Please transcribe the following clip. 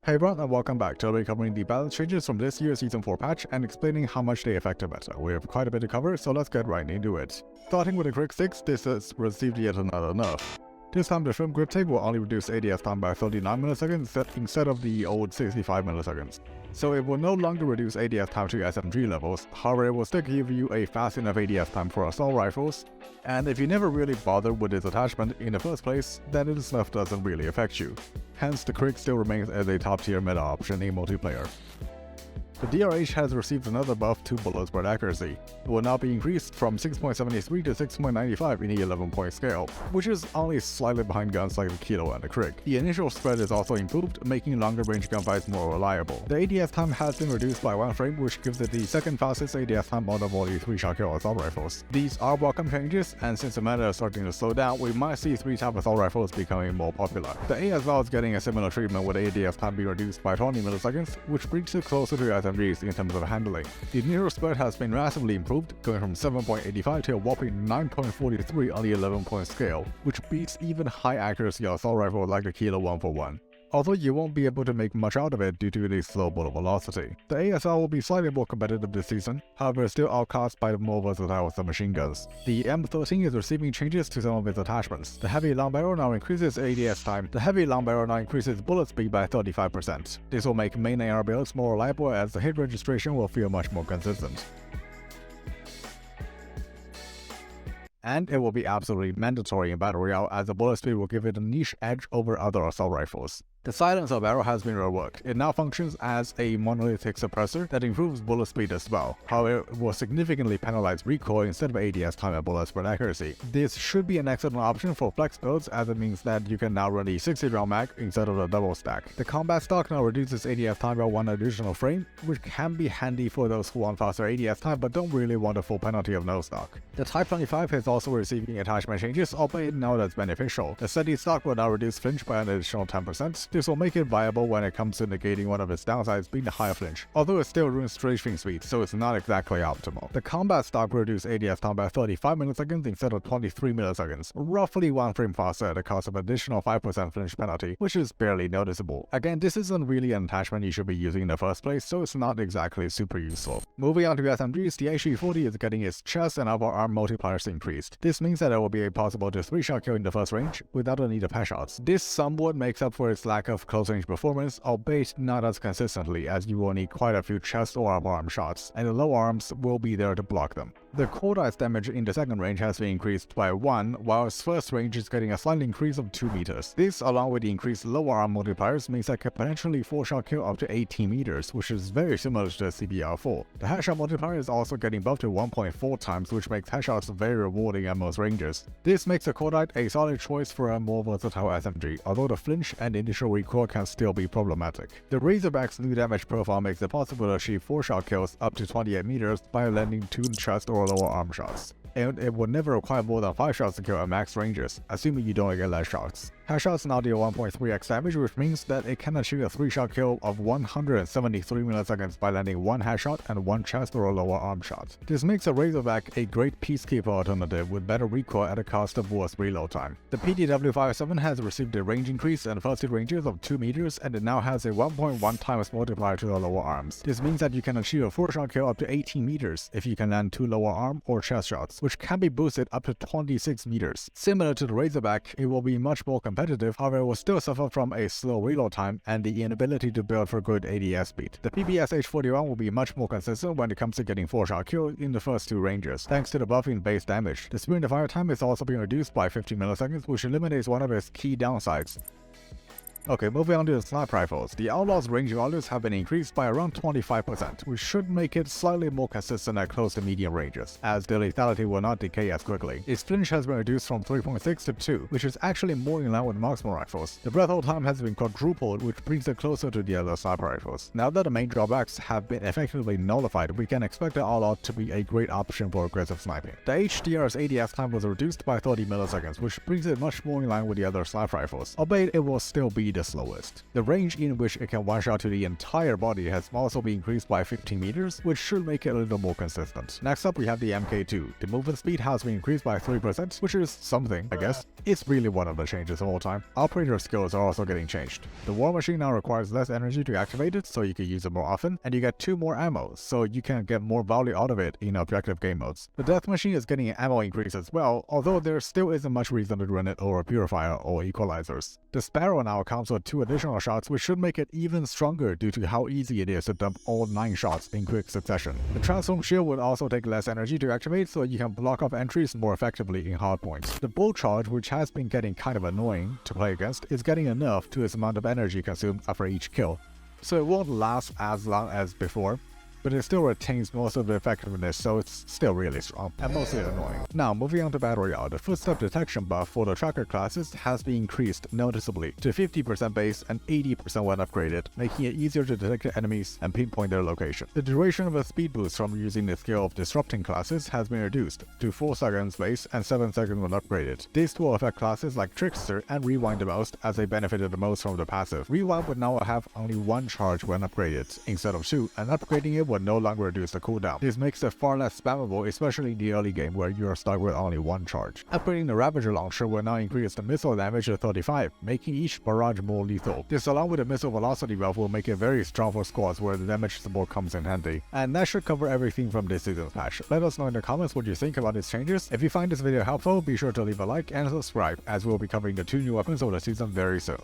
Hey everyone, and welcome back. Today we're covering the balance changes from this year's Season 4 patch and explaining how much they affect the meta. We have quite a bit to cover, so let's get right into it. Starting with the Krig 6, this has received yet another nerf. This time the Shrimp Grip Tape will only reduce ADS time by 39 milliseconds instead of the old 65 milliseconds. So it will no longer reduce ADS time to SMG levels, however it will still give you a fast enough ADS time for assault rifles, and if you never really bothered with this attachment in the first place, then this nerf doesn't really affect you. Hence the Krig still remains as a top tier meta option in multiplayer. The DRH has received another buff to bullet spread accuracy. It will now be increased from 6.73 to 6.95 in the 11-point scale, which is only slightly behind guns like the Kilo and the Krig. The initial spread is also improved, making longer range gunfights more reliable. The ADS time has been reduced by 1 frame, which gives it the second fastest ADS time out of all the 3-shot kill assault rifles. These are welcome changes, and since the meta is starting to slow down, we might see 3-tap assault rifles becoming more popular. The ASL is getting a similar treatment with ADS time being reduced by 20 milliseconds, which brings it closer to SMGs in terms of handling. The initial spread has been massively improved, going from 7.85 to a whopping 9.43 on the 11-point scale, which beats even high accuracy assault rifles like the Kilo 141. Although you won't be able to make much out of it due to the slow bullet velocity. The ASL will be slightly more competitive this season, however still outclassed by the more versatile submachine guns. The M13 is receiving changes to some of its attachments. The heavy long barrel now increases ADS time. The heavy long barrel now increases bullet speed by 35%. This will make main AR builds more reliable as the hit registration will feel much more consistent. And it will be absolutely mandatory in Battle Royale as the bullet speed will give it a niche edge over other assault rifles. The silencer barrel has been reworked. It now functions as a monolithic suppressor that improves bullet speed as well. However, it will significantly penalize recoil instead of ADS time and bullet spread accuracy. This should be an excellent option for flex builds as it means that you can now run the 60 round mag instead of the double stack. The combat stock now reduces ADS time by 1 additional frame, which can be handy for those who want faster ADS time but don't really want the full penalty of no stock. The Type 25 is also receiving attachment changes, albeit now that's beneficial. The steady stock will now reduce flinch by an additional 10%. This will make it viable when it comes to negating one of its downsides being the higher flinch, although it still ruins strafing speed, so it's not exactly optimal. The combat stock will reduce ADS time by 35 milliseconds instead of 23 milliseconds, roughly 1 frame faster at the cost of additional 5% flinch penalty, which is barely noticeable. Again, this isn't really an attachment you should be using in the first place, so it's not exactly super useful. Moving on to SMGs, the HE40 is getting its chest and upper arm multipliers increased. This means that it will be possible to 3-shot kill in the first range without the need of headshots. This somewhat makes up for its lack of close range performance, albeit not as consistently, as you will need quite a few chest or upper arm shots, and the low arms will be there to block them. The Cordite's damage in the second range has been increased by 1, while its first range is getting a slight increase of 2 meters. This, along with the increased lower arm multipliers, means that can potentially 4-shot kill up to 18 meters, which is very similar to the CBR4. The headshot multiplier is also getting buffed to 1.4 times, which makes headshots very rewarding at most ranges. This makes the Cordite a solid choice for a more versatile SMG, although the flinch and initial recoil can still be problematic. The Razorback's new damage profile makes it possible to achieve 4-shot kills up to 28 meters by landing 2 chest or lower arm shots, and it will never require more than 5 shots to kill at max ranges, assuming you don't get less shots. Headshots now deal 1.3x damage, which means that it can achieve a 3-shot kill of 173 milliseconds by landing 1 headshot and 1 chest or lower arm shot. This makes a Razorback a great peacekeeper alternative with better recoil at a cost of worse reload time. The PDW57 has received a range increase and first hit ranges of 2 meters, and it now has a 1.1 times multiplier to the lower arms. This means that you can achieve a 4-shot kill up to 18 meters if you can land 2 lower arm or chest shots, which can be boosted up to 26 meters. Similar to the Razorback, it will be much more competitive, however it will still suffer from a slow reload time and the inability to build for good ADS speed. The PBS H41 will be much more consistent when it comes to getting 4-shot kill in the first 2 ranges, thanks to the buffing base damage. The sprint to fire time is also being reduced by 15 milliseconds, which eliminates one of its key downsides. Okay, moving on to the sniper rifles. The Outlaw's range values have been increased by around 25%, which should make it slightly more consistent at close to medium ranges, as the lethality will not decay as quickly. Its flinch has been reduced from 3.6 to 2, which is actually more in line with marksman rifles. The breath hold time has been quadrupled, which brings it closer to the other sniper rifles. Now that the main drawbacks have been effectively nullified, we can expect the Outlaw to be a great option for aggressive sniping. The HDR's ADS time was reduced by 30 milliseconds, which brings it much more in line with the other sniper rifles, albeit it will still be the slowest. The range in which it can one-shot to the entire body has also been increased by 15 meters, which should make it a little more consistent. Next up, we have the MK2. The movement speed has been increased by 3%, which is something, I guess. It's really one of the changes of all time. Operator skills are also getting changed. The War Machine now requires less energy to activate it, so you can use it more often, and you get 2 more ammo, so you can get more value out of it in objective game modes. The Death Machine is getting an ammo increase as well, although there still isn't much reason to run it over Purifier or Equalizers. The Sparrow now comes with 2 additional shots, which should make it even stronger due to how easy it is to dump all 9 shots in quick succession. The Transform Shield would also take less energy to activate, so you can block off entries more effectively in hardpoints. The Bull Charge, which has been getting kind of annoying to play against, is getting enough to its amount of energy consumed after each kill, so it won't last as long as before, but it still retains most of the effectiveness, so it's still really strong and mostly annoying. Now, moving on to Battle Royale, the footstep detection buff for the tracker classes has been increased noticeably to 50% base and 80% when upgraded, making it easier to detect enemies and pinpoint their location. The duration of a speed boost from using the skill of disrupting classes has been reduced to 4 seconds base and 7 seconds when upgraded. This will affect classes like Trickster and Rewind the most, as they benefited the most from the passive. Rewind would now have only 1 charge when upgraded instead of 2, and upgrading it would no longer reduce the cooldown. This makes it far less spammable, especially in the early game where you are stuck with only 1 charge. Upgrading the Ravager Launcher will now increase the missile damage to 35, making each barrage more lethal. This, along with the missile velocity buff, will make it very strong for squads where the damage support comes in handy. And that should cover everything from this season's patch. Let us know in the comments what you think about these changes. If you find this video helpful, be sure to leave a like and subscribe, as we'll be covering the 2 new weapons of the season very soon.